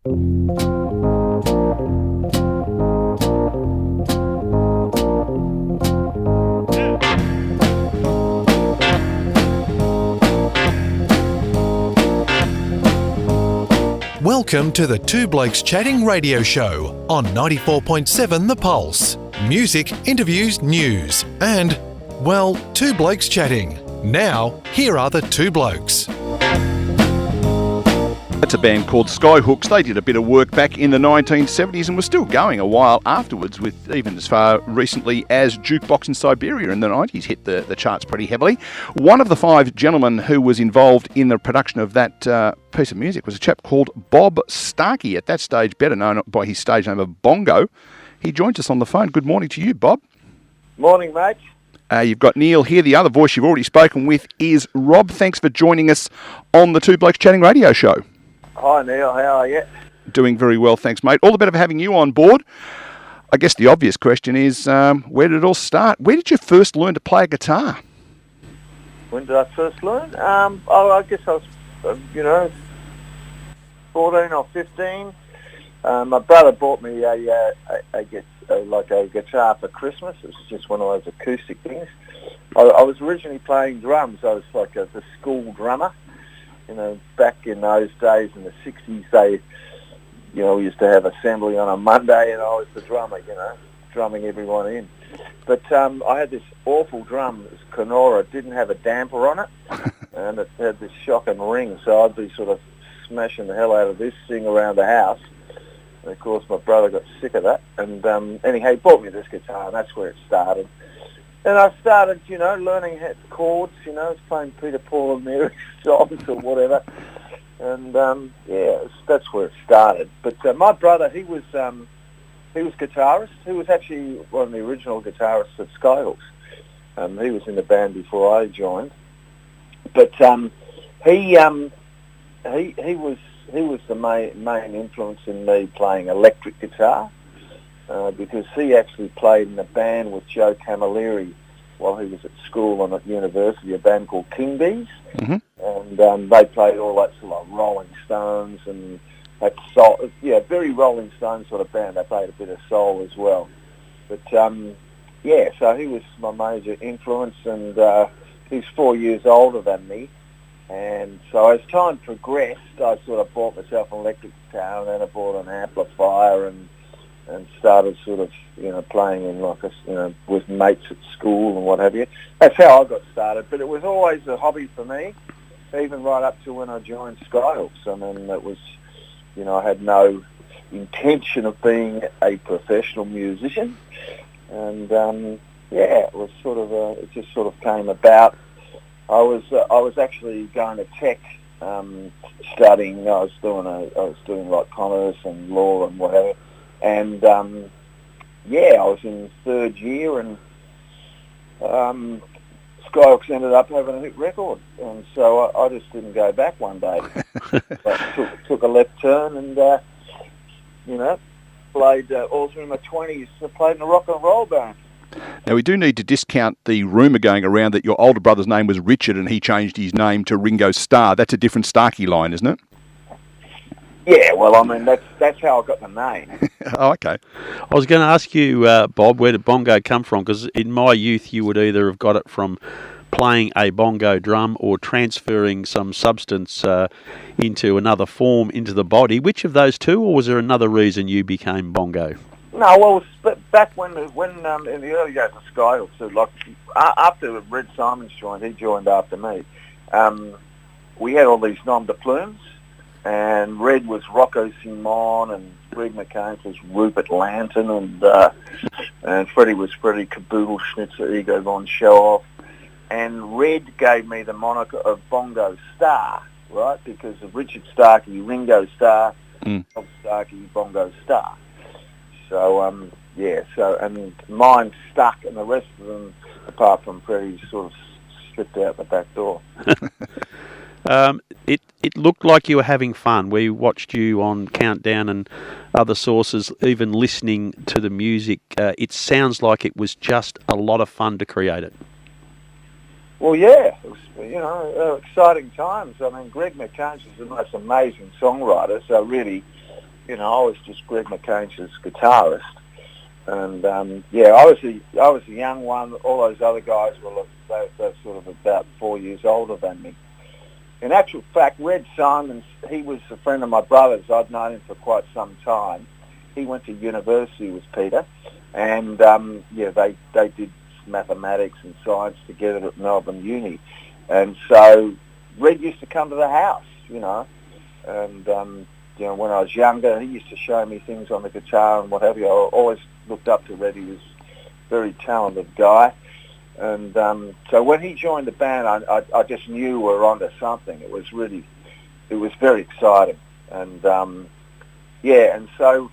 Welcome to the Two Blokes Chatting radio show on 94.7 The Pulse. Music, interviews, news, and, well, Two Blokes Chatting. Now, here are the Two Blokes. That's a band called Skyhooks. They did a bit of work back in the 1970s and were still going a while afterwards, with even as far recently as Jukebox in Siberia in the 90s hit the charts pretty heavily. One of the five gentlemen who was involved in the production of that piece of music was a chap called Bob Starkie, at that stage better known by his stage name of Bongo. He joins us on the phone. Good morning to you, Bob. Morning, mate. You've got Neil here. The other voice you've already spoken with is Rob. Thanks for joining us on the Two Blokes Chatting radio show. Hi, Neil. How are you? Doing very well, thanks, mate. All the better for having you on board. I guess the obvious question is, where did it all start? Where did you first learn to play a guitar? When did I first learn? I guess I was, 14 or 15. My brother bought me a guitar for Christmas. It was just one of those acoustic things. I was originally playing drums. I was like the school drummer. Back in those days in the 60s, we used to have assembly on a Monday, and I was the drummer, drumming everyone in. But I had this awful drum, this Kenora. It didn't have a damper on it, and it had this shocking ring, so I'd be sort of smashing the hell out of this thing around the house. And of course, my brother got sick of that, and anyhow, he bought me this guitar, and that's where it started. And I started, learning chords, I was playing Peter, Paul and Mary songs or whatever. And, that's where it started. But my brother, he was guitarist. He was actually one of the original guitarists at Skyhooks. He was in the band before I joined. But he was the main influence in me playing electric guitar. Because he actually played in a band with Joe Camilleri while he was at school and at university, a band called King Bees. Mm-hmm. And they played all that sort of Rolling Stones and that soul, very Rolling Stones sort of band. They played a bit of soul as well. But, so he was my major influence, and he's 4 years older than me. And so as time progressed, I sort of bought myself an electric guitar, and then I bought an amplifier and started sort of, playing in with mates at school and what have you. That's how I got started. But it was always a hobby for me, even right up to when I joined Skyhooks. I mean, it was, I had no intention of being a professional musician. And, it was sort of, it just sort of came about. I was actually going to tech, studying. I was doing like commerce and law and whatever. And, I was in third year, and Skyhooks ended up having a hit record. And so I just didn't go back one day. But took a left turn and, played all through my 20s. I played in a rock and roll band. Now, we do need to discount the rumour going around that your older brother's name was Richard and he changed his name to Ringo Starr. That's a different Starkie line, isn't it? Yeah, well, I mean, that's how I got the name. Oh, okay. I was going to ask you, Bob, where did bongo come from? Because in my youth, you would either have got it from playing a bongo drum or transferring some substance into another form into the body. Which of those two, or was there another reason you became bongo? No, well, back when in the early days of Skyhooks, so like after Red Simons joined, he joined after me. We had all these nom de plumes. And Red was Rocco Simon, and Greg McCain was Rupert Lanton, and Freddie was Freddie Caboodle Schnitzer, Ego Von Showoff. And Red gave me the moniker of Bongo Star, right, because of Richard Starkie, Ringo Starr, Bob Starkie, Bongo Star. So, and mine stuck, and the rest of them, apart from Freddie, sort of slipped out the back door. It looked like you were having fun. We watched you on Countdown and other sources, even listening to the music. It sounds like it was just a lot of fun to create it. Well, yeah, it was, exciting times. I mean, Greg McCain is the most amazing songwriter, so really, you know, I was just Greg McCain's guitarist. And I was a young one. All those other guys they're sort of about 4 years older than me. In actual fact, Red Simons, he was a friend of my brother's. I'd known him for quite some time. He went to university with Peter, and they did mathematics and science together at Melbourne Uni. And so Red used to come to the house, you know, and when I was younger, he used to show me things on the guitar and what have you. I always looked up to Red. He was a very talented guy. And so when he joined the band, I just knew we were onto something. It was very exciting. And and so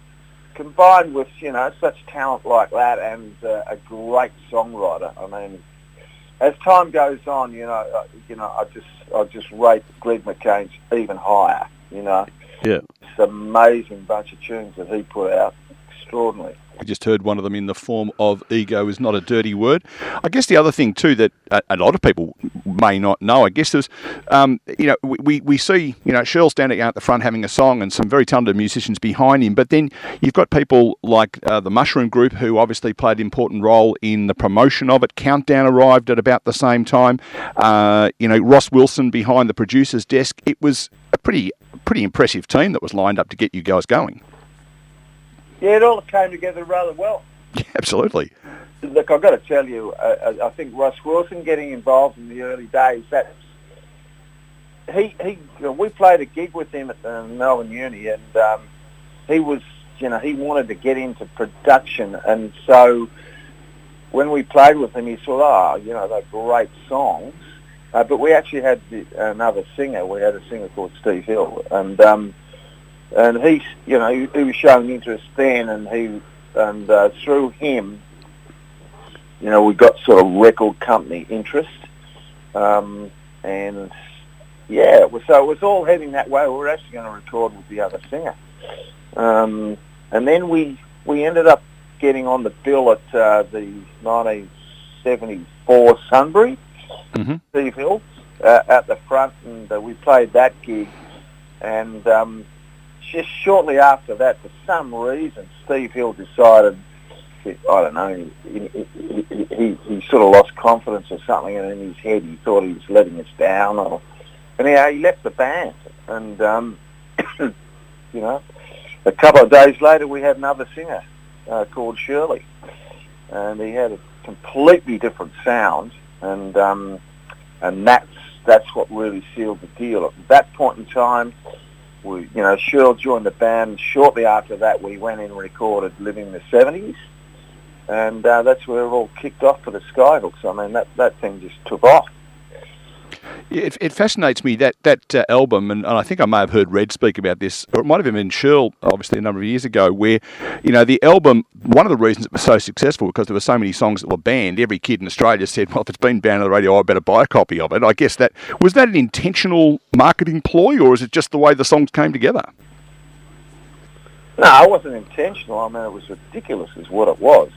combined with, you know, such talent like that and a great songwriter, I mean, as time goes on, I just rate Greg McCain's even higher, you know. Yeah. It's an amazing bunch of tunes that he put out. Extraordinary. We just heard one of them in the form of Ego is Not a Dirty Word. I guess the other thing too that a lot of people may not know, I guess, is, we see, you know, Shirl standing out at the front having a song and some very talented musicians behind him, but then you've got people like the Mushroom Group who obviously played an important role in the promotion of it. Countdown arrived at about the same time. Ross Wilson behind the producer's desk. It was a pretty impressive team that was lined up to get you guys going. Yeah, it all came together rather well. Yeah, absolutely. Look, I've got to tell you, I think Ross Wilson getting involved in the early days, we played a gig with him at the Melbourne Uni, and he was, you know, he wanted to get into production, and so when we played with him, he thought, they're great songs, but we actually had another singer. We had a singer called Steve Hill, and he was showing interest then, and through him, you know, we got sort of record company interest, so it was all heading that way. We were actually going to record with the other singer, and then we ended up getting on the bill at the 1974 Sunbury, Steve Hill, at the front, and we played that gig, and just shortly after that, for some reason, Steve Hill decided, I don't know, he sort of lost confidence or something, and in his head he thought he was letting us down. Anyhow, he left the band, and, a couple of days later we had another singer called Shirley, and he had a completely different sound, and that's what really sealed the deal. At that point in time, Shirl joined the band. Shortly after that, we went in and recorded Living in the 70s, and that's where it all kicked off for the Skyhooks. I mean, that thing just took off. It fascinates me, that album, and I think I may have heard Red speak about this, or it might have been Shirl, obviously, a number of years ago, where, you know, the album, one of the reasons it was so successful, because there were so many songs that were banned, every kid in Australia said, well, if it's been banned on the radio, I better buy a copy of it. I guess was that an intentional marketing ploy, or is it just the way the songs came together? No, it wasn't intentional. I mean, it was ridiculous is what it was.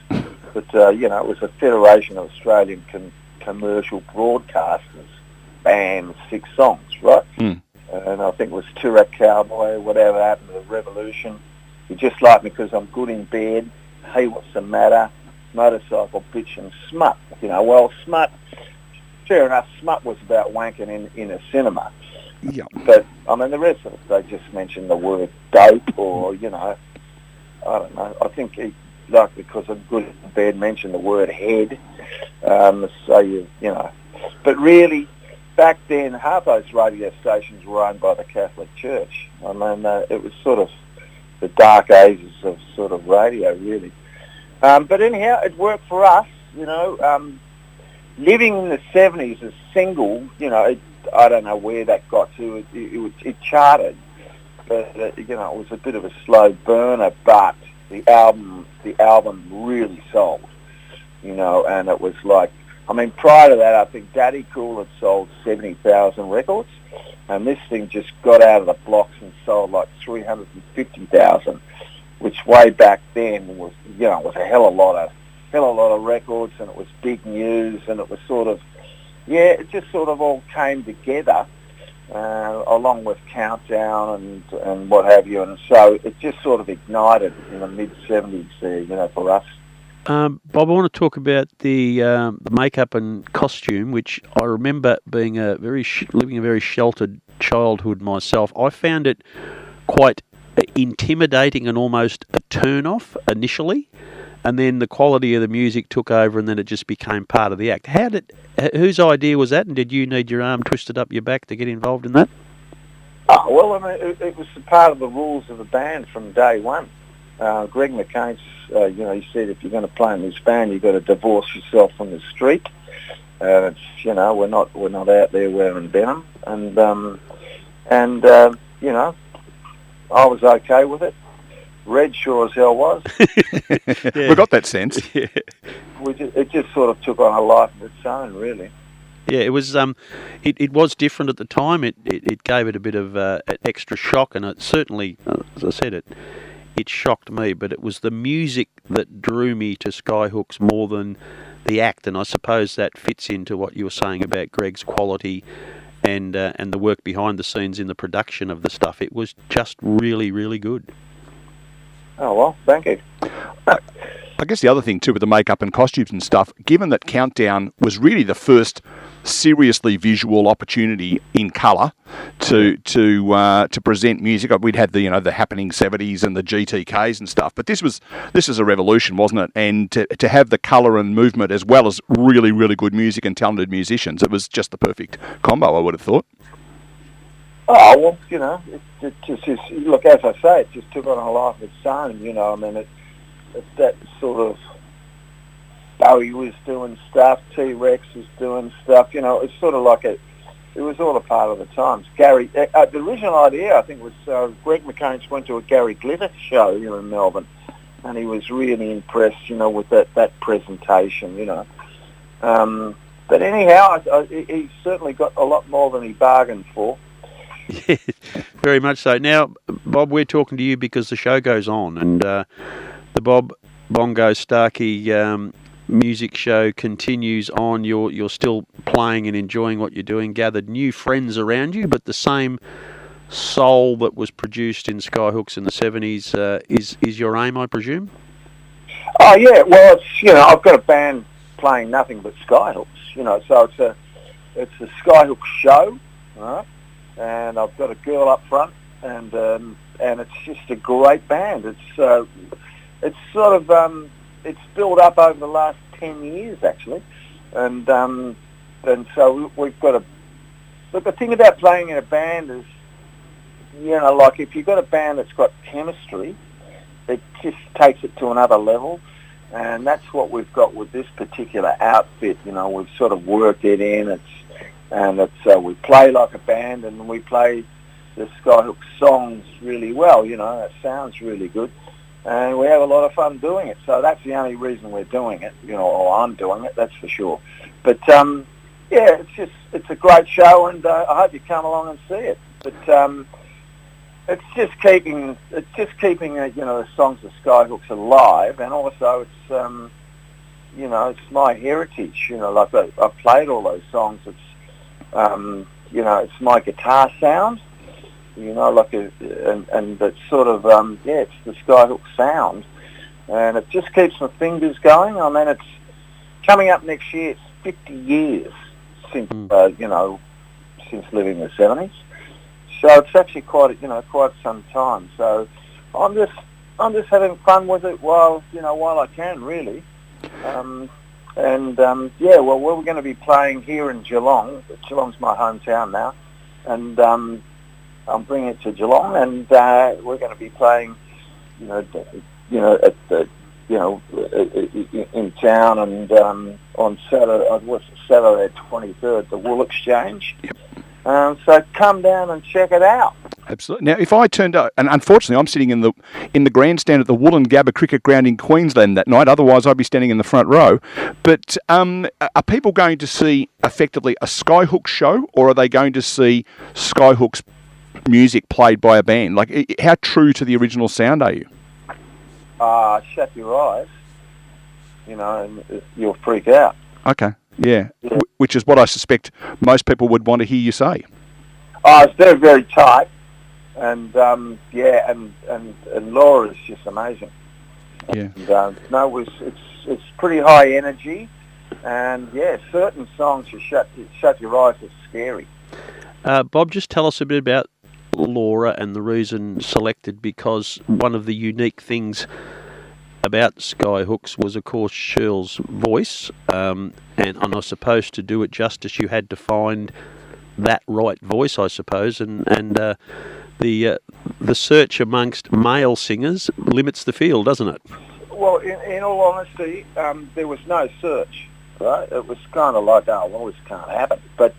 But, it was a Federation of Australian Commercial Broadcasters banned 6 songs, right? And I think it was Turak Cowboy, Whatever Happened to the Revolution, You Just Like Me Because I'm Good in Bed, Hey What's the Matter, Motorcycle Bitch, and Smut. You know, well, Smut, fair enough, Smut was about wanking in a cinema. Yeah. But, I mean, the rest of it, they just mentioned the word dope, or, I don't know. I think because I'm good in bed, mentioned the word head. But really, back then, half those radio stations were owned by the Catholic Church. I mean, it was sort of the dark ages of sort of radio, really. But anyhow, it worked for us, Living in the 70s as single, I don't know where that got to. It charted, but, it was a bit of a slow burner, but the album really sold, and it was like, I mean, prior to that, I think Daddy Cool had sold 70,000 records, and this thing just got out of the blocks and sold like 350,000, which way back then was, was a hell of a lot of records, and it was big news, and it was sort of, it just sort of all came together, along with Countdown and what have you. And so it just sort of ignited in the mid-'70s there, for us. Bob, I want to talk about the makeup and costume, which I remember being living a very sheltered childhood myself. I found it quite intimidating and almost a turn-off initially, and then the quality of the music took over, and then it just became part of the act. Whose idea was that, and did you need your arm twisted up your back to get involved in that? Oh, well, I mean, it was part of the rules of the band from day one. Greg McCain's, he said if you're going to play in this band, you've got to divorce yourself from the street. We're not out there wearing denim, and I was okay with it. Red sure as hell was. We got that sense. Yeah. It just sort of took on a life of its own, really. Yeah, it was. It was different at the time. It gave it a bit of an extra shock, and it certainly, as I said, it shocked me. But it was the music that drew me to Skyhooks more than the act, and I suppose that fits into what you were saying about Greg's quality and the work behind the scenes in the production of the stuff. It was just really, really good. Oh, well, thank you. I guess the other thing too with the makeup and costumes and stuff, given that Countdown was really the first seriously visual opportunity in colour to present music. We'd had the happening 70s and the GTKs and stuff, but this was a revolution, wasn't it? And to have the colour and movement as well as really, really good music and talented musicians, it was just the perfect combo, I would have thought. Oh, well, it just look, as I say, it just took on a life of its own, I mean, it's that sort of, Bowie was doing stuff, T-Rex was doing stuff, it's sort of like it was all a part of the times. Gary, the original idea, I think, was Greg McCain went to a Gary Glitter show here in Melbourne, and he was really impressed, with that presentation, But anyhow, he certainly got a lot more than he bargained for. Yeah, very much so. Now, Bob, we're talking to you because the show goes on, and the Bob Bongo Starkie music show continues on. You're still playing and enjoying what you're doing, gathered new friends around you, but the same soul that was produced in Skyhooks in the 70s is your aim, I presume? Oh, yeah. Well, it's, I've got a band playing nothing but Skyhooks, so it's a Skyhooks show, right? And I've got a girl up front, and it's just a great band. It's sort of it's built up over the last 10 years actually, and so we've got Look, the thing about playing in a band is, like if you've got a band that's got chemistry, it just takes it to another level, and that's what we've got with this particular outfit. We've sort of worked it in. We play like a band, and we play the Skyhooks songs really well. It sounds really good, and we have a lot of fun doing it. So that's the only reason we're doing it, or I'm doing it, that's for sure. But yeah, it's a great show, and I hope you come along and see it. But it's just keeping the songs of Skyhooks alive, and also it's it's my heritage. Like I played all those songs. It's my guitar sound, and it's sort of, it's the Skyhook sound, and it just keeps my fingers going. I mean, it's coming up next year, it's 50 years since, since living in the 70s. So it's actually quite some time. So I'm just having fun with it while I can, really. We're going to be playing here in Geelong. Geelong's my hometown now, and I'm bringing it to Geelong, and we're going to be playing, in town, and on Saturday 23rd, the Wool Exchange. Yep. So come down and check it out. Absolutely. Now, if I turned up, and unfortunately I'm sitting in the grandstand at the Wollongabba Cricket Ground in Queensland that night, otherwise I'd be standing in the front row, but are people going to see effectively a Skyhooks show, or are they going to see Skyhooks music played by a band? Like, how true to the original sound are you? Shut your eyes, and you'll freak out. Okay, yeah. Which is what I suspect most people would want to hear you say. Oh, it's very, very tight, and yeah, and Laura's just amazing. Yeah. And, no, it's pretty high energy, and yeah, certain songs you shut your eyes, it's scary. Bob, just tell us a bit about Laura and the reason selected, because one of the unique things about Skyhooks was, of course, Shirl's voice, and I suppose to do it justice, you had to find that right voice, I suppose, and the search amongst male singers limits the field, doesn't it? Well, in all honesty, there was no search, right? It was kind of like, oh, well, this can't happen. But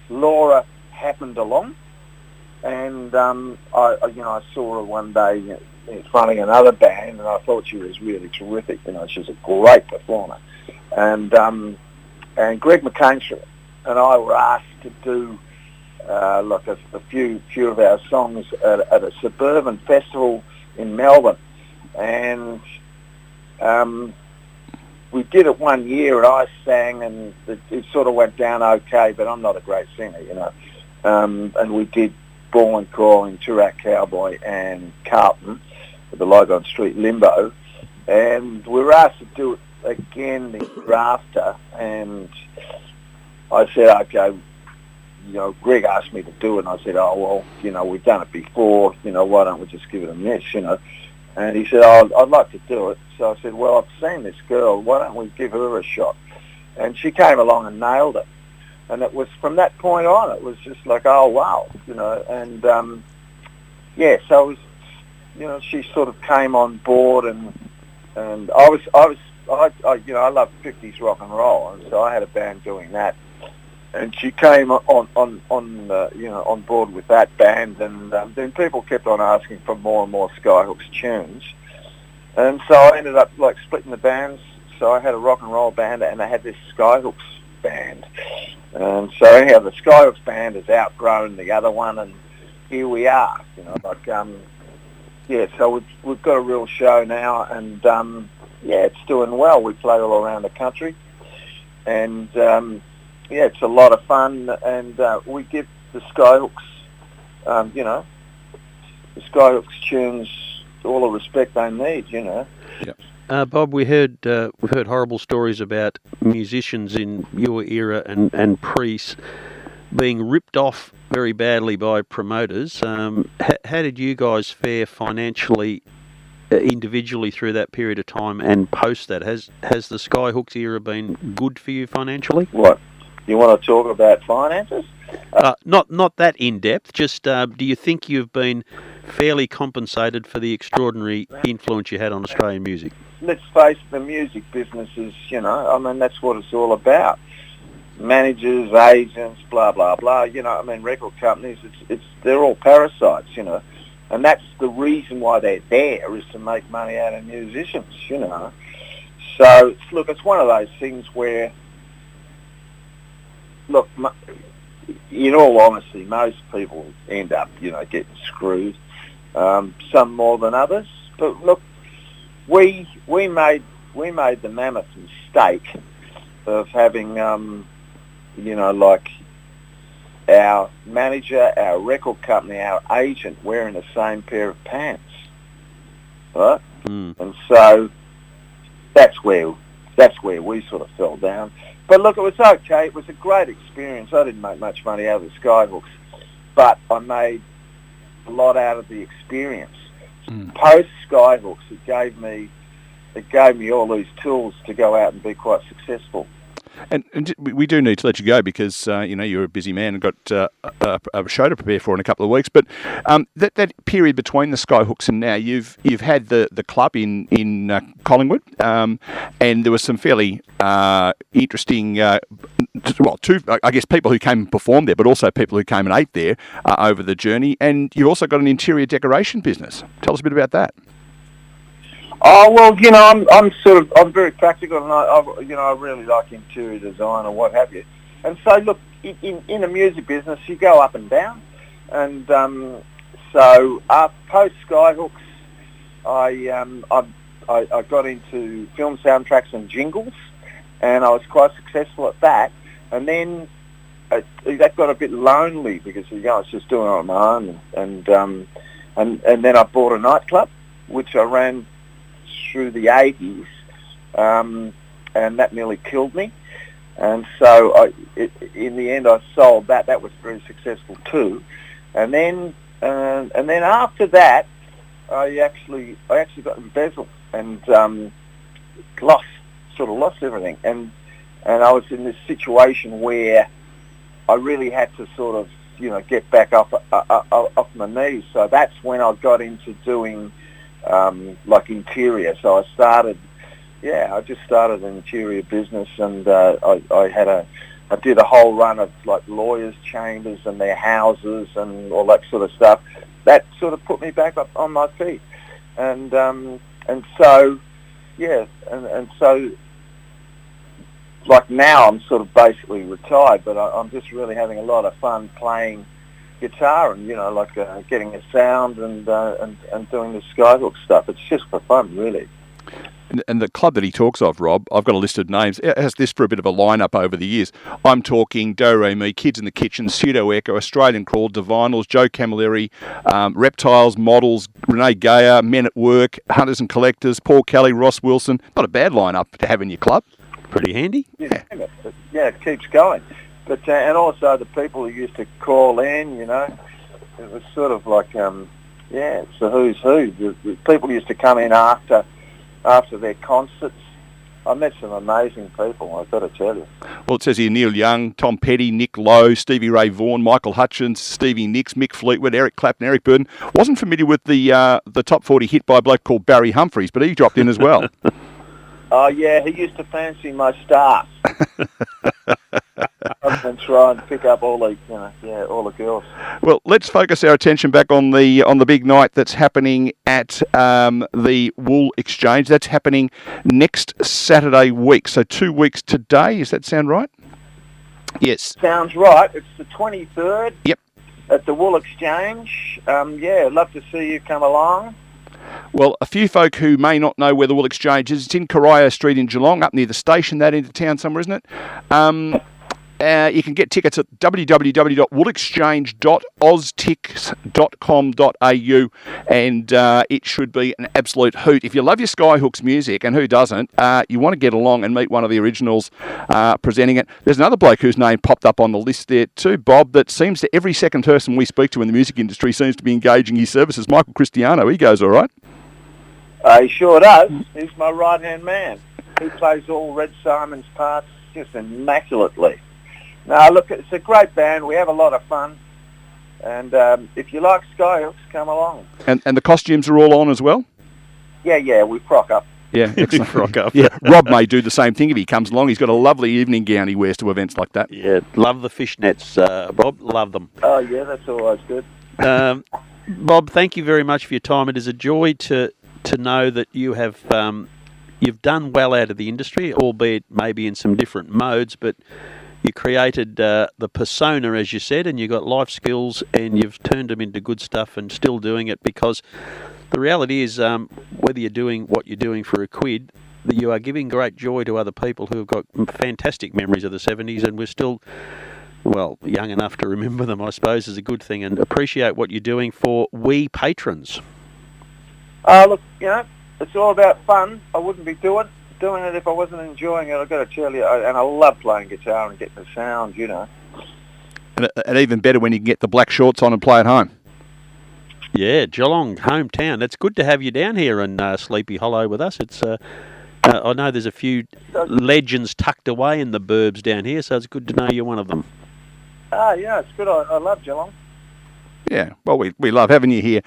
Laura happened along, and I saw her one day fronting another band, and I thought she was really terrific. She's a great performer, and Greg McCainshire and I were asked to do like a few of our songs at a suburban festival in Melbourne, and we did it one year, and I sang, and it sort of went down okay, but I'm not a great singer, and we did Ball and Calling, Turak Cowboy, and Carlton, with the Lygon Street Limbo, and we were asked to do it again the year after, and I said, okay, Greg asked me to do it, and I said, oh, well, we've done it before, why don't we just give it a miss, and he said, oh, I'd like to do it. So I said, well, I've seen this girl, why don't we give her a shot? And she came along and nailed it. And it was from that point on, it was just like, oh, wow, and yeah, so it was, she sort of came on board, and I love 50s rock and roll, and so I had a band doing that, and she came on board with that band, and then people kept on asking for more and more Skyhooks tunes, and so I ended up like splitting the bands. So I had a rock and roll band, and I had this Skyhooks band, and so anyhow, the Skyhooks band has outgrown the other one, and here we are, yeah, so we've got a real show now, and yeah, it's doing well. We play all around the country, and yeah, it's a lot of fun, and we give the Skyhooks, the Skyhooks tunes all the respect they need, Yep. Bob, we've heard horrible stories about musicians in your era and priests being ripped off very badly by promoters. How did you guys fare financially, individually, through that period of time and post that? Has the Skyhooks era been good for you financially? What? You want to talk about finances? Not that in depth. Just do you think you've been fairly compensated for the extraordinary influence you had on Australian music? Let's face it, the music business is, that's what it's all about. Managers, agents, blah, blah, blah. Record companies, they're all parasites, and that's the reason why they're there, is to make money out of musicians, So, look, it's one of those things where, look, in all honesty, most people end up, getting screwed, some more than others. But look, we made the mammoth mistake of having, like our manager, our record company, our agent wearing the same pair of pants, right? And so that's where we sort of fell down. But look, it was okay. It was a great experience. I didn't make much money out of the Skyhooks, but I made a lot out of the experience. Post Skyhooks, it gave me all these tools to go out and be quite successful. And we do need to let you go because you're a busy man and got a show to prepare for in a couple of weeks. But that period between the Skyhooks and now, you've had the club in Collingwood, and there was some fairly interesting, I guess, people who came and performed there, but also people who came and ate there over the journey. And you've also got an interior decoration business. Tell us a bit about that. Oh, well, I'm very practical, and I really like interior design or what have you. And so, look, in the music business, you go up and down. And so post Skyhooks, I got into film soundtracks and jingles, and I was quite successful at that. And then that got a bit lonely because I was just doing it on my own, and then I bought a nightclub, which I ran through the 80s, and that nearly killed me. And so in the end, I sold that. That was very successful too. And then after that, I actually got embezzled and lost everything. And I was in this situation where I really had to sort of, get back off my knees. So that's when I got into doing like interior. So I just started an interior business, and I did a whole run of like lawyers' chambers and their houses and all that sort of stuff. That sort of put me back up on my feet, and so like now I'm sort of basically retired, but I'm just really having a lot of fun playing guitar and getting a sound and doing the Skyhook stuff. It's just for fun, really. And the club that he talks of, Rob, I've got a list of names. It has this for a bit of a lineup over the years. I'm talking Do Re Mi, Kids in the Kitchen, Pseudo Echo, Australian Crawl, Divinals, Joe Camilleri, Reptiles, Models, Renee Gayer, Men at Work, Hunters and Collectors, Paul Kelly, Ross Wilson. Not a bad lineup to have in your club. Pretty handy. Yeah, it keeps going. But and also the people who used to call in, it was sort of like it's the who's who. The people used to come in after their concerts. I met some amazing people, I've got to tell you. Well, it says here Neil Young, Tom Petty, Nick Lowe, Stevie Ray Vaughan, Michael Hutchins, Stevie Nicks, Mick Fleetwood, Eric Clapton, Eric Burden. Wasn't familiar with the top 40 hit by a bloke called Barry Humphries, but he dropped in as well. Oh, yeah, he used to fancy my staff. And try and pick up all the girls. Well, let's focus our attention back on the big night that's happening at the Wool Exchange. That's happening next Saturday week, so 2 weeks today. Does that sound right? Yes. Sounds right. It's the 23rd. Yep. At the Wool Exchange. I'd love to see you come along. Well, a few folk who may not know where the Wool Exchange is, it's in Corio Street in Geelong, up near the station, that end of town somewhere, isn't it? You can get tickets at www.woolexchange.oztix.com.au, and it should be an absolute hoot. If you love your Skyhooks music, and who doesn't, you want to get along and meet one of the originals presenting it. There's another bloke whose name popped up on the list there too, Bob, that seems to every second person we speak to in the music industry seems to be engaging his services. Michael Cristiano, he goes all right. He sure does. He's my right-hand man. He plays all Red Simon's parts just immaculately. No, look, it's a great band. We have a lot of fun. And if you like Skyhooks, come along. And the costumes are all on as well? Yeah, we frock up. Yeah, excellent. Frock up. Yeah, Rob may do the same thing if he comes along. He's got a lovely evening gown he wears to events like that. Yeah, love the fishnets, Bob. Love them. Oh, yeah, that's always good. Bob, thank you very much for your time. It is a joy to know that you have you've done well out of the industry, albeit maybe in some different modes, but you created the persona, as you said, and you got life skills, and you've turned them into good stuff and still doing it, because the reality is, whether you're doing what you're doing for a quid, that you are giving great joy to other people who have got fantastic memories of the 70s, and we're still, young enough to remember them, I suppose, is a good thing, and appreciate what you're doing for we patrons. Look, it's all about fun. I wouldn't be doing it if I wasn't enjoying it. I've got to tell you, and I love playing guitar and getting the sound, And even better when you can get the black shorts on and play at home. Yeah, Geelong, hometown. It's good to have you down here in Sleepy Hollow with us. It's I know there's a few legends tucked away in the burbs down here, so it's good to know you're one of them. Yeah, it's good. I love Geelong. Yeah, well, we love having you here.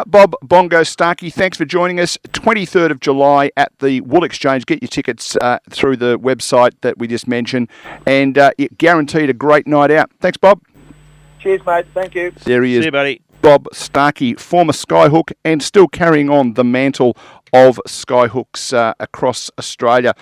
Bob Bongo Starkie, thanks for joining us. 23rd of July at the Wool Exchange. Get your tickets through the website that we just mentioned, and guaranteed a great night out. Thanks, Bob. Cheers, mate. Thank you. There he is. See you, buddy. Bob Starkie, former Skyhook, and still carrying on the mantle of Skyhooks across Australia.